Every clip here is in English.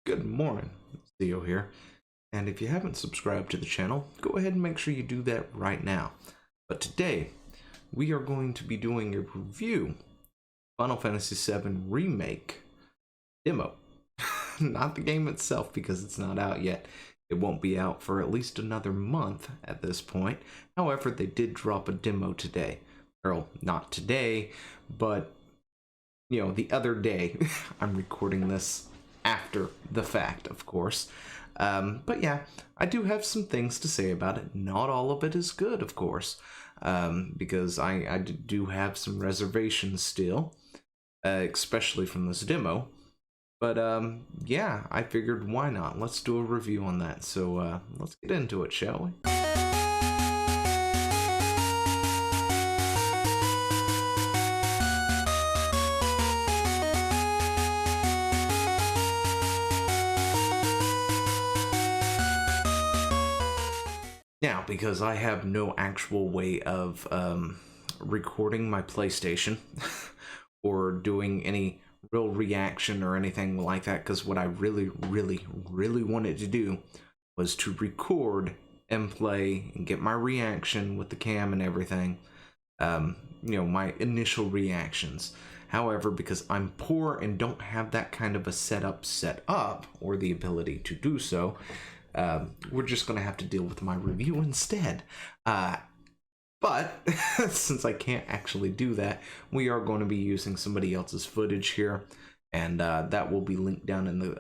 Good morning, Theo here, and if you haven't subscribed to the channel, go ahead and make sure you do that right now. But today, we are going to be doing a review Final Fantasy VII Remake demo. Not the game itself, because it's not out yet. It won't be out for at least another month at this point. However, they did drop a demo today. Or, not today, but, you know, the other day. I'm recording this after the fact, of course. But yeah, I do have some things to say about it. Not all of it is good, of course, because I do have some reservations still, especially from this demo. But yeah, I figured why not? Let's do a review on that. So let's get into it, shall we? Now, because I have no actual way of recording my PlayStation or doing any real reaction or anything like that, because what I really wanted to do was to record and play and get my reaction with the cam and everything, you know, my initial reactions. However, because I'm poor and don't have that kind of a setup set up or the ability to do so, we're just going to have to deal with my review instead. But since I can't actually do that, we are going to be using somebody else's footage here, and that will be linked down in the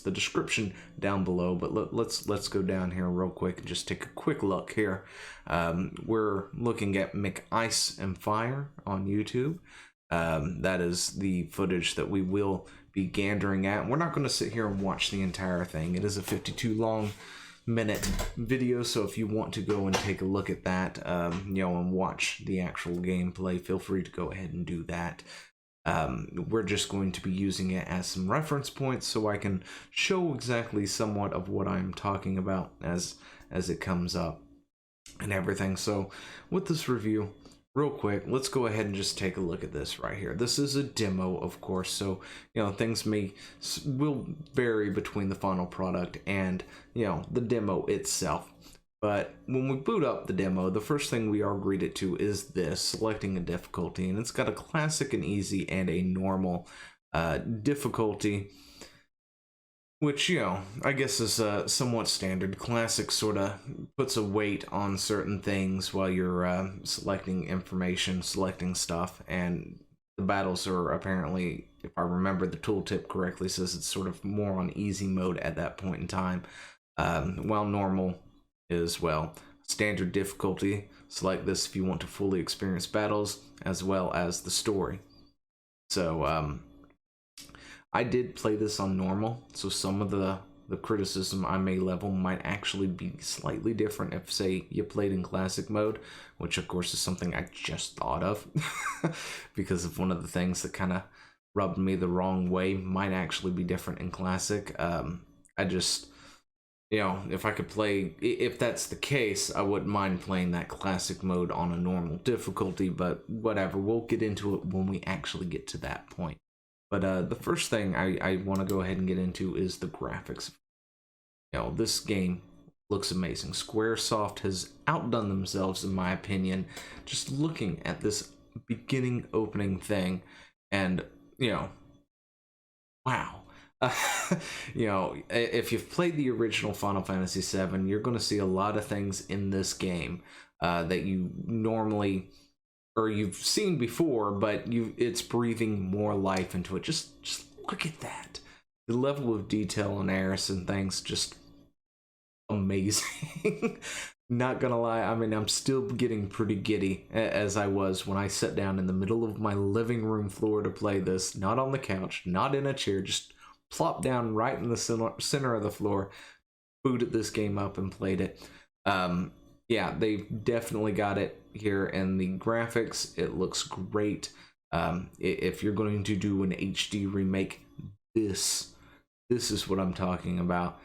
the description down below. But let's go down here real quick and just take a quick look here. We're looking at MKIceAndFire on YouTube. That is the footage that we will be gandering at. We're not going to sit here and watch the entire thing. It is a 52-minute video, so if you want to go and take a look at that, you know, and watch the actual gameplay, feel free to go ahead and do that. We're just going to be using it as some reference points so I can show exactly somewhat of what I'm talking about as it comes up and everything. So with this review, real quick, let's go ahead and just take a look at this right here. This is a demo, of course, so, you know, things will vary between the final product and, you know, the demo itself. But when we boot up the demo, the first thing we are greeted to is this, selecting a difficulty, and it's got a classic and easy and a normal difficulty, which, you know, I guess is somewhat standard. Classic sort of puts a weight on certain things while you're selecting information, selecting stuff, and the battles are apparently, if I remember the tooltip correctly, says it's sort of more on easy mode at that point in time, while normal is, well, standard difficulty. Select this if you want to fully experience battles as well as the story. So, I did play this on normal, so some of the criticism I may level might actually be slightly different if, say, you played in classic mode, which of course is something I just thought of because of one of the things that kind of rubbed me the wrong way might actually be different in classic. I just, you know, if I could play, if that's the case, I wouldn't mind playing that classic mode on a normal difficulty, but whatever, we'll get into it when we actually get to that point. But the first thing I want to go ahead and get into is the graphics. You know, this game looks amazing. Squaresoft has outdone themselves, in my opinion, just looking at this beginning opening thing. And, you know, wow. You know, if you've played the original Final Fantasy VII, you're going to see a lot of things in this game that you normally, or you've seen before, but it's breathing more life into it. Just look at that. The level of detail on Aeris and things, just amazing. Not gonna lie, I mean, I'm still getting pretty giddy as I was when I sat down in the middle of my living room floor to play this. Not on the couch, not in a chair, just plopped down right in the center of the floor, booted this game up and played it. Yeah, they've definitely got it here, and the graphics, it looks great. If you're going to do an HD remake, this is what I'm talking about.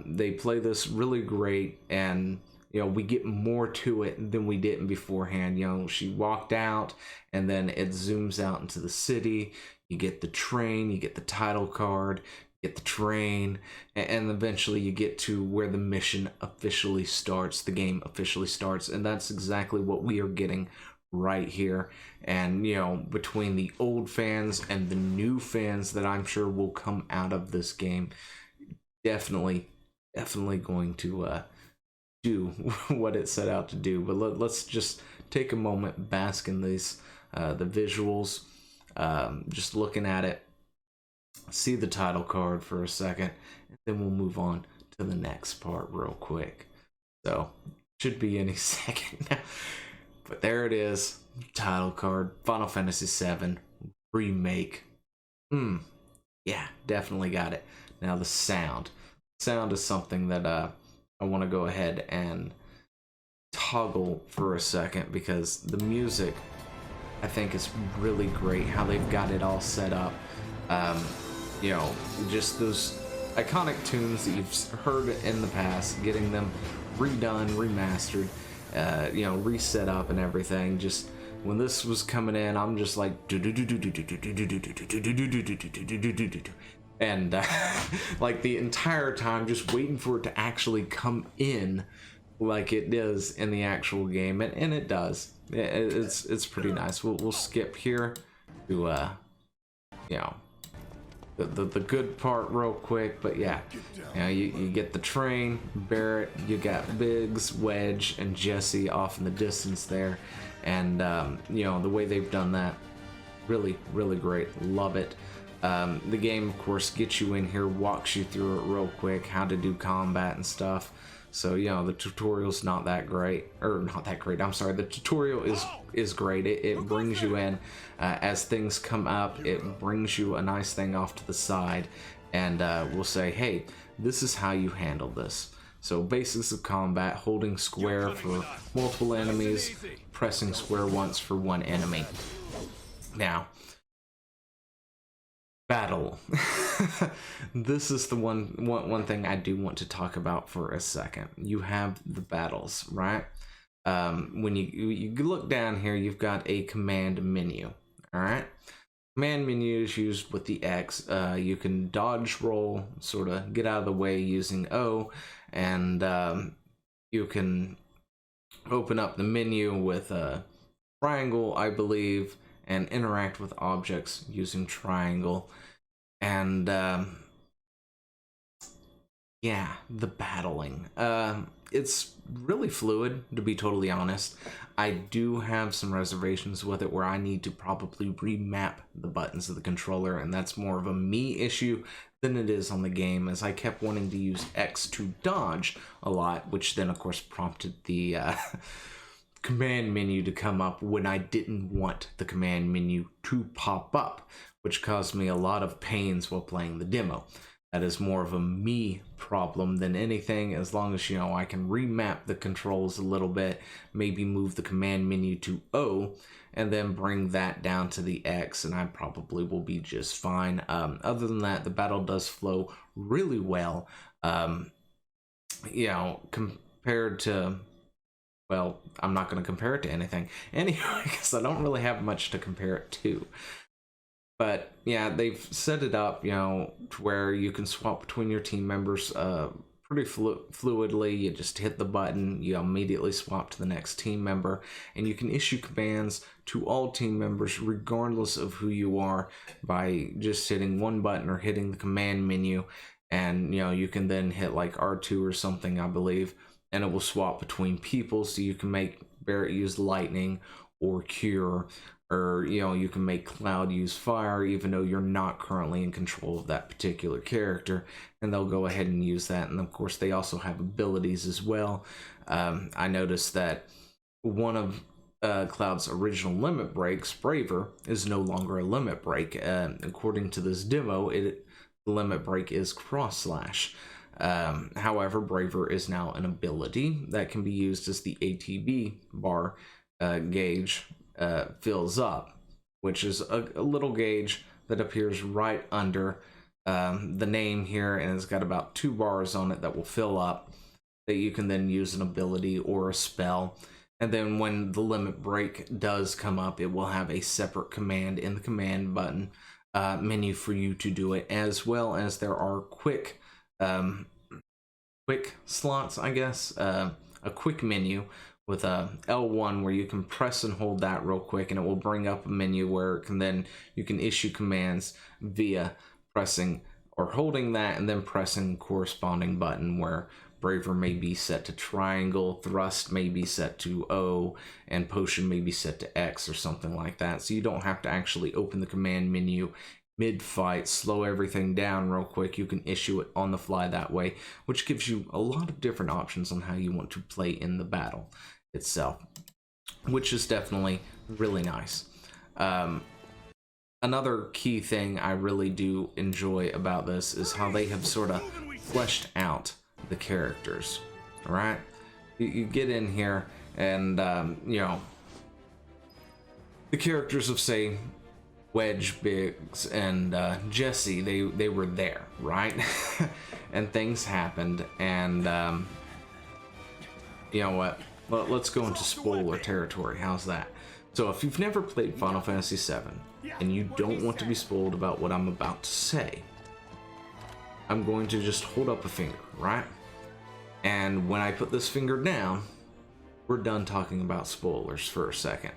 They play this really great, and, you know, we get more to it than we did beforehand. You know, she walked out, and then it zooms out into the city. you get the train, you get the title card, you get the train, and eventually you get to where the mission officially starts, the game officially starts, and that's exactly what we are getting right here. And you know, between the old fans and the new fans that I'm sure will come out of this game, definitely going to do what it set out to do. But let's just take a moment, bask in these the visuals, just looking at it, see the title card for a second, and then we'll move on to the next part real quick. So should be any second now. But there it is, title card, Final Fantasy VII Remake. Yeah, definitely got it. Now the sound. Sound is something that I want to go ahead and toggle for a second, because the music, I think, is really great. How they've got it all set up. You know, just those iconic tunes that you've heard in the past, getting them redone, remastered, you know, reset up and everything. Just when this was coming in, I'm just like, and like the entire time just waiting for it to actually come in like it does in the actual game, and it does. It's pretty nice. We'll skip here to you know, the good part real quick. But yeah, you know, you get the train, Barrett, you got Biggs, Wedge, and Jesse off in the distance there, and you know, the way they've done that, really great. Love it. The game, of course, gets you in here, walks you through it real quick, how to do combat and stuff. So, you know, the tutorial's not that great, or not that great, I'm sorry, the tutorial is great. It brings you in as things come up. It brings you a nice thing off to the side, and will say, hey, this is how you handle this. So basics of combat: holding square for multiple enemies, pressing square once for one enemy. Now, battle. This is the one thing I do want to talk about for a second. You have the battles, right? When you look down here, you've got a command menu. All right, command menu is used with the X. You can dodge roll, sort of get out of the way using O, and you can open up the menu with a triangle, I believe, and interact with objects using triangle. And yeah, the battling, it's really fluid, to be totally honest. I do have some reservations with it, where I need to probably remap the buttons of the controller, and that's more of a me issue than it is on the game, as I kept wanting to use X to dodge a lot, which then of course prompted the command menu to come up when I didn't want the command menu to pop up, which caused me a lot of pains while playing the demo. That is more of a me problem than anything. As long as, you know, I can remap the controls a little bit, maybe move the command menu to O, and then bring that down to the X, and I probably will be just fine. Other than that, the battle does flow really well. You know, compared to, well, I'm not going to compare it to anything anyway, because I don't really have much to compare it to. But yeah, they've set it up, you know, to where you can swap between your team members pretty fluidly. You just hit the button, you immediately swap to the next team member, and you can issue commands to all team members regardless of who you are by just hitting one button or hitting the command menu. And, you know, you can then hit like R2 or something, I believe, and it will swap between people. So you can make Barrett use lightning or cure, or, you know, you can make Cloud use fire, even though you're not currently in control of that particular character, and they'll go ahead and use that. And of course, they also have abilities as well. I noticed that one of Cloud's original limit breaks, Braver, is no longer a limit break. According to this demo, the limit break is cross slash. However, Braver is now an ability that can be used as the ATB bar gauge fills up, which is a little gauge that appears right under the name here, and it's got about 2 bars on it that will fill up, that you can then use an ability or a spell. And then when the limit break does come up, it will have a separate command in the command button menu for you to do it, as well as there are quick slots, I guess, a quick menu with a L1 where you can press and hold that real quick, and it will bring up a menu where you can issue commands via pressing or holding that and then pressing corresponding button, where Braver may be set to triangle, thrust may be set to O, and potion may be set to X or something like that. So you don't have to actually open the command menu mid-fight, slow everything down real quick. You can issue it on the fly that way, which gives you a lot of different options on how you want to play in the battle itself, which is definitely really nice. Another key thing I really do enjoy about this is how they have sort of fleshed out the characters. All right, you get in here and you know, the characters of, say, Wedge, Biggs, and Jesse, they were there, right? And things happened, and you know what? Well, let's go into spoiler territory. How's that? So if you've never played Final Fantasy VII and you don't want to be spoiled about what I'm about to say, I'm going to just hold up a finger, right? And when I put this finger down, we're done talking about spoilers for a second.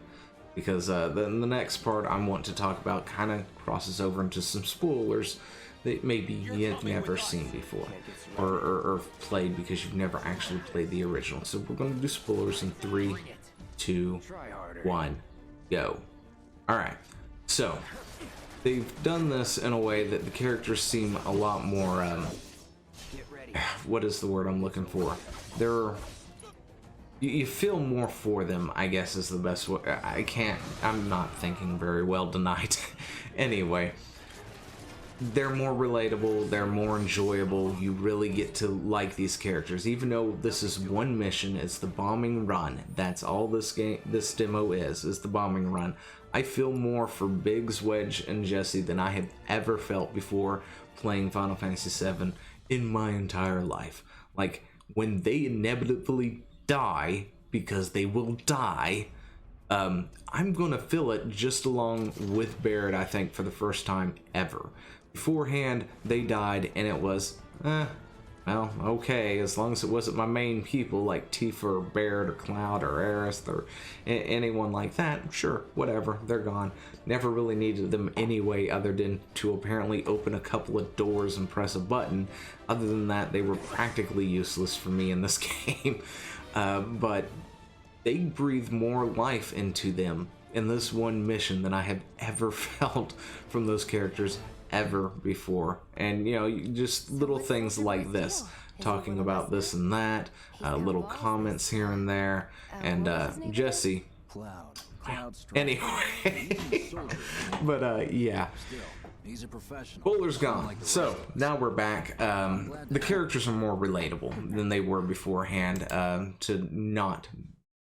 Because then the next part I want to talk about kind of crosses over into some spoilers that maybe you've never seen before, or played because you've never actually played the original. So we're going to do spoilers in 3, 2, 1, go. Alright, so they've done this in a way that the characters seem a lot more, what is the word I'm looking for? You feel more for them, I guess, is the best way. I'm not thinking very well tonight. Anyway, they're more relatable, they're more enjoyable, you really get to like these characters. Even though this is one mission, it's the bombing run. That's all this demo is the bombing run. I feel more for Biggs, Wedge, and Jesse than I have ever felt before playing Final Fantasy VII in my entire life. Like, when they inevitably die, because they will die, I'm gonna feel it just along with Barrett, I think, for the first time ever. Beforehand, they died, and it was, well, okay, as long as it wasn't my main people like Tifa or Barrett or Cloud or Aerith or anyone like that, sure, whatever, they're gone. Never really needed them anyway, other than to apparently open a couple of doors and press a button. Other than that, they were practically useless for me in this game. But they breathe more life into them in this one mission than I have ever felt from those characters ever before. And, you know, just little things like this, talking about this and that, little comments here and there, and Jesse. Anyway, but yeah. Spoilers gone. So now we're back. The characters are more relatable than they were beforehand. To not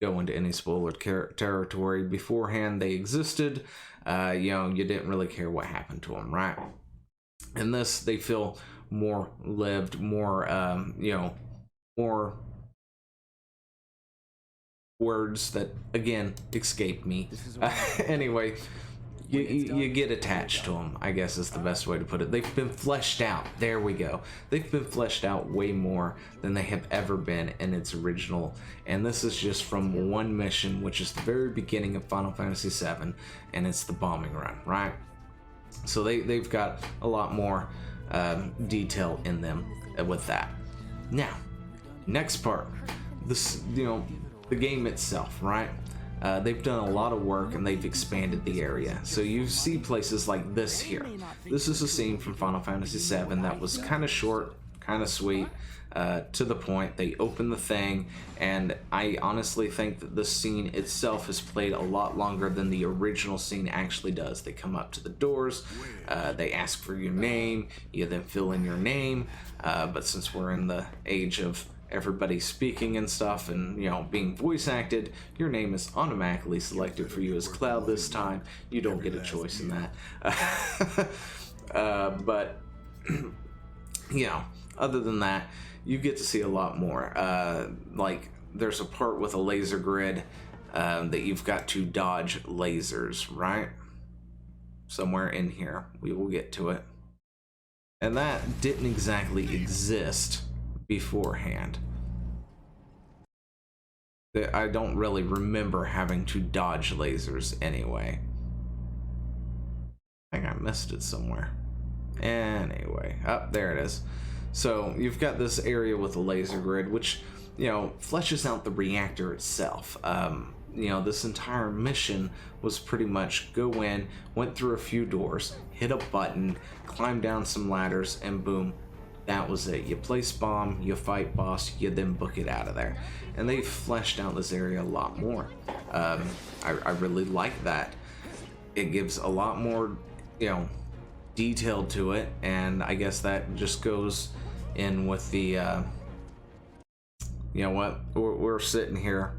go into any spoiler territory, beforehand they existed. You know, you didn't really care what happened to them, right? In this, they feel more lived, more you know, more words that again escape me. Anyway, you get attached to them, I guess is the best way to put it. They've been fleshed out. There we go. They've been fleshed out way more than they have ever been in its original. And this is just from one mission, which is the very beginning of Final Fantasy VII, and it's the bombing run, right? So they've got a lot more detail in them with that. Now, next part, this, you know, the game itself, right? They've done a lot of work and they've expanded the area. So you see places like this here. This is a scene from Final Fantasy VII that was kind of short, kind of sweet, to the point. They open the thing, and I honestly think that this scene itself has played a lot longer than the original scene actually does. They come up to the doors, they ask for your name, you then fill in your name, but since we're in the age of everybody speaking and stuff and, you know, being voice acted, your name is automatically selected for you as Cloud this time. You don't get a choice in that. But you know, other than that, you get to see a lot more. Like, there's a part with a laser grid that you've got to dodge lasers, right? somewhere in here. We will get to it. And that didn't exactly exist beforehand. I don't really remember having to dodge lasers anyway. I think I missed it somewhere. Anyway, there it is. So you've got this area with a laser grid, which, you know, fleshes out the reactor itself. You know, this entire mission was pretty much go in, went through a few doors, hit a button, climb down some ladders, and boom, that was it. You place bomb, you fight boss, you then book it out of there. And they fleshed out this area a lot more. I really like that. It gives a lot more, you know, detail to it, and I guess that just goes in with the, you know what, we're sitting here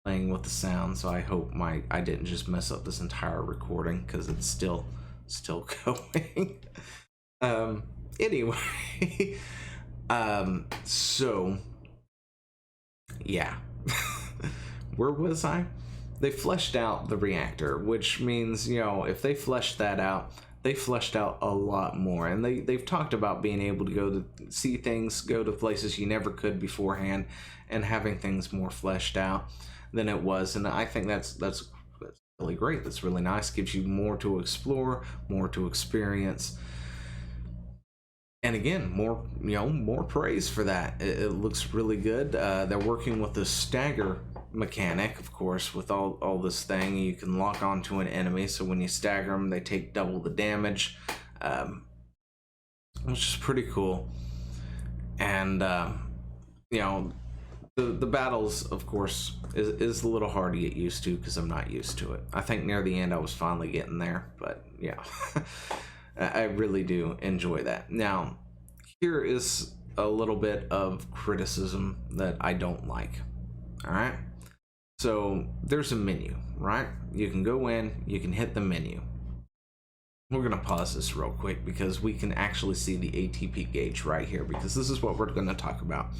playing with the sound, so I hope I didn't just mess up this entire recording, because it's still going. Anyway, so yeah. Where was I? They fleshed out the reactor, which means, you know, if they fleshed that out, they fleshed out a lot more. And they've talked about being able to go to see things, go to places you never could beforehand, and having things more fleshed out than it was. And I think that's really great. That's really nice. Gives you more to explore, more to experience. And again, more, you know, more praise for that. It looks really good. They're working with the stagger mechanic, of course, with all this thing. You can lock onto an enemy, so when you stagger them, they take double the damage, which is pretty cool. And you know, the battles, of course, is a little hard to get used to, because I'm not used to it. I think near the end I was finally getting there, but yeah. I really do enjoy that. Now, here is a little bit of criticism that I don't like. All right. So there's a menu, right? You can go in, you can hit the menu. We're gonna pause this real quick because we can actually see the ATP gauge right here, because this is what we're gonna talk about.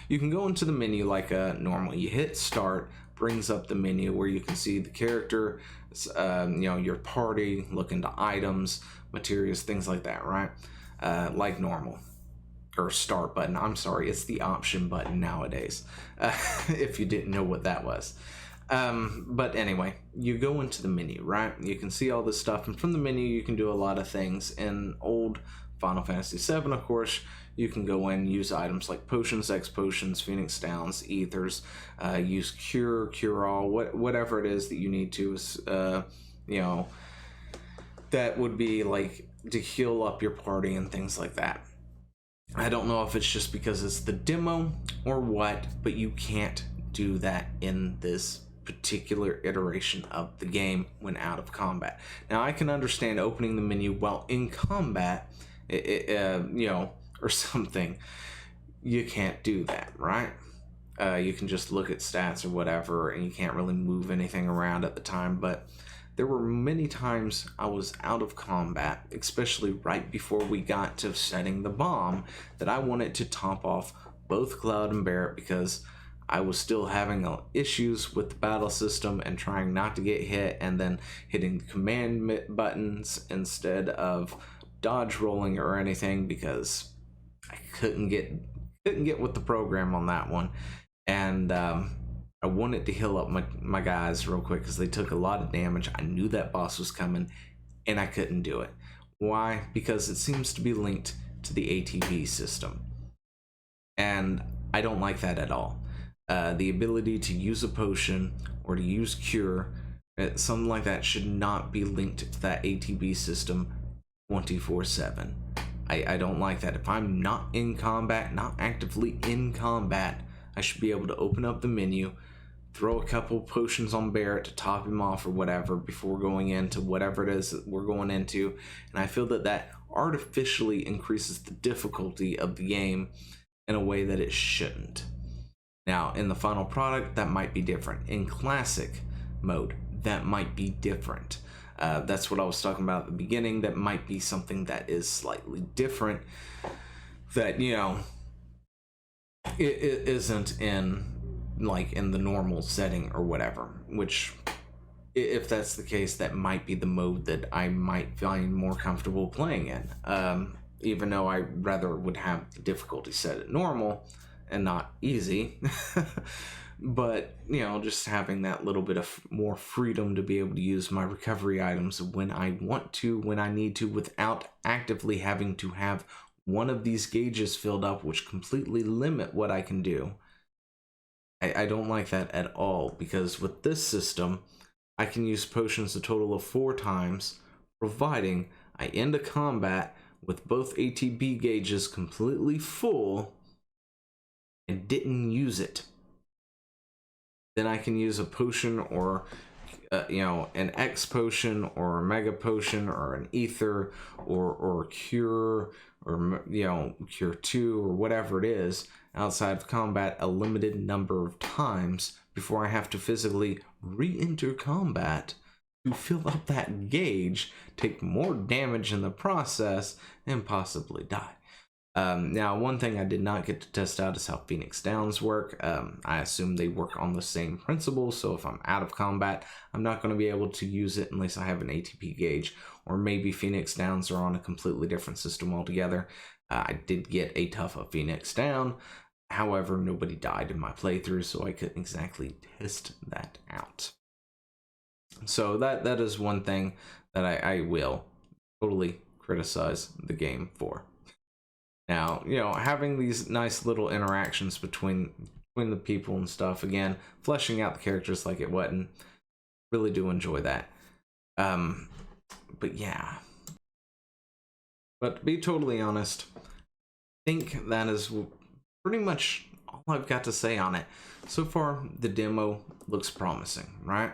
You can go into the menu like normal. You hit start, brings up the menu where you can see the character, you know, your party, look into items, materials, things like that, right? Like normal. Or start button, I'm sorry, it's the option button nowadays, if you didn't know what that was. But anyway, you go into the menu, right? You can see all this stuff, and from the menu you can do a lot of things. In old Final Fantasy VII, of course, you can go in, use items like potions, X potions, Phoenix Downs, ethers, use cure, cure all, whatever it is that you need to, you know, that would be like to heal up your party and things like that. I don't know if it's just because it's the demo or what, but you can't do that in this particular iteration of the game when out of combat. Now, I can understand opening the menu while in combat, you know, or something. You can't do that, right? You can just look at stats or whatever, and you can't really move anything around at the time, but there were many times I was out of combat, especially right before we got to setting the bomb, that I wanted to top off both Cloud and Barrett, because I was still having issues with the battle system and trying not to get hit, and then hitting the command buttons instead of dodge rolling or anything, because I couldn't get with the program on that one. And I wanted to heal up my guys real quick because they took a lot of damage. I knew that boss was coming, and I couldn't do it. Why? Because it seems to be linked to the ATB system, and I don't like that at all. The ability to use a potion or to use cure, something like that, should not be linked to that ATB system 24/7. I don't like that. If I'm not in combat, not actively in combat, I should be able to open up the menu, throw a couple potions on Barrett to top him off or whatever before going into whatever it is that we're going into. And I feel that that artificially increases the difficulty of the game in a way that it shouldn't. Now, in the final product, that might be different. In classic mode, that might be different. That's what I was talking about at the beginning. That might be something that is slightly different, that, you know, it isn't in, like, in the normal setting or whatever, which if that's the case, that might be the mode that I might find more comfortable playing in. Even though I rather would have the difficulty set at normal and not easy. But, you know, just having that little bit of more freedom to be able to use my recovery items when I want to, when I need to, without actively having to have one of these gauges filled up, which completely limit what I can do. I don't like that at all, because with this system, I can use potions a total of 4 times, providing I end a combat with both ATB gauges completely full and didn't use it. Then I can use a potion or you know, an X potion or a mega potion or an ether or cure or, you know, cure 2 or whatever it is outside of combat a limited number of times before I have to physically re-enter combat to fill up that gauge, take more damage in the process, and possibly die. Now, one thing I did not get to test out is how Phoenix Downs work. I assume they work on the same principle, so if I'm out of combat, I'm not going to be able to use it unless I have an ATP gauge, or maybe Phoenix Downs are on a completely different system altogether. I did get a tough of Phoenix Down, however, nobody died in my playthrough, so I couldn't exactly test that out. So that is one thing that I will totally criticize the game for. Now, you know, having these nice little interactions between the people and stuff, again, fleshing out the characters like it wasn't, really do enjoy that. But yeah. But to be totally honest, I think that is pretty much all I've got to say on it. So far, the demo looks promising, right?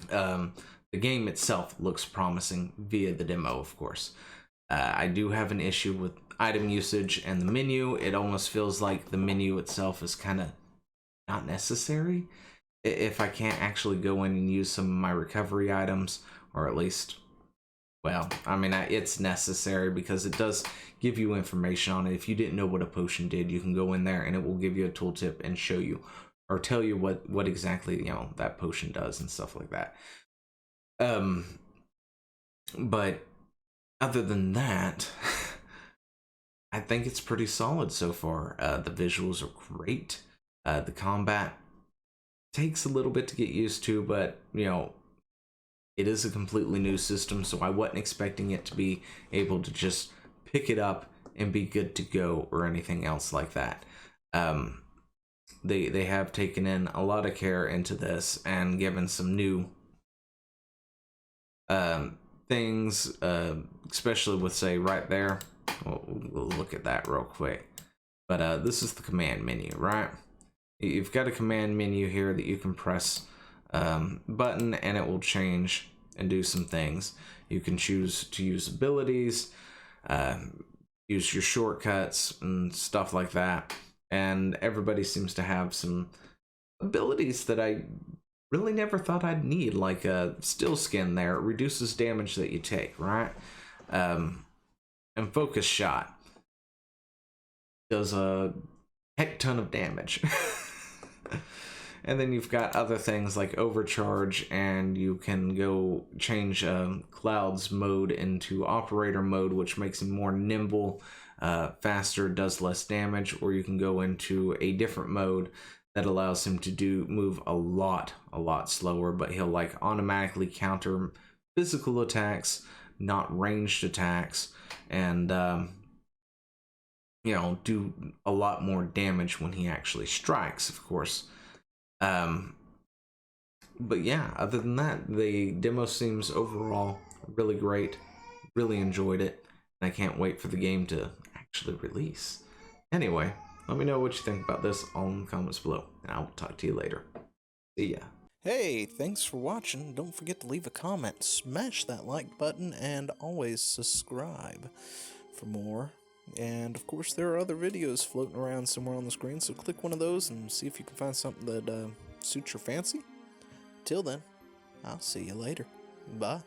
The game itself looks promising via the demo, of course. I do have an issue with item usage and the menu. It almost feels like the menu itself is kind of not necessary if I can't actually go in and use some of my recovery items, or at least, well, I mean, it's necessary because it does give you information on it. If you didn't know what a potion did, you can go in there and it will give you a tooltip and show you or tell you what exactly, you know, that potion does and stuff like that. But other than that, I think it's pretty solid so far. The visuals are great. The combat takes a little bit to get used to, but, you know, it is a completely new system, so I wasn't expecting it to be able to just pick it up and be good to go or anything else like that. They have taken in a lot of care into this and given some new things, especially with, say, right there. We'll look at that real quick. But this is the command menu, right? You've got a command menu here that you can press button and it will change and do some things. You can choose to use abilities, use your shortcuts and stuff like that. And everybody seems to have some abilities that I really never thought I'd need, like a still skin there. It reduces damage that you take, right? And focus shot does a heck ton of damage. And then you've got other things like overcharge, and you can go change Cloud's mode into operator mode, which makes him more nimble, faster, does less damage, or you can go into a different mode that allows him to move a lot slower, but he'll like automatically counter physical attacks, not ranged attacks, and you know, do a lot more damage when he actually strikes, of course. But yeah, other than that, the demo seems overall really great. Really enjoyed it, and I can't wait for the game to actually release. Anyway, let me know what you think about this all in the comments below, and I'll talk to you later. See ya. Hey, thanks for watching. Don't forget to leave a comment, smash that like button, and always subscribe for more. And of course, there are other videos floating around somewhere on the screen, so click one of those and see if you can find something that suits your fancy. Till then, I'll see you later. Bye.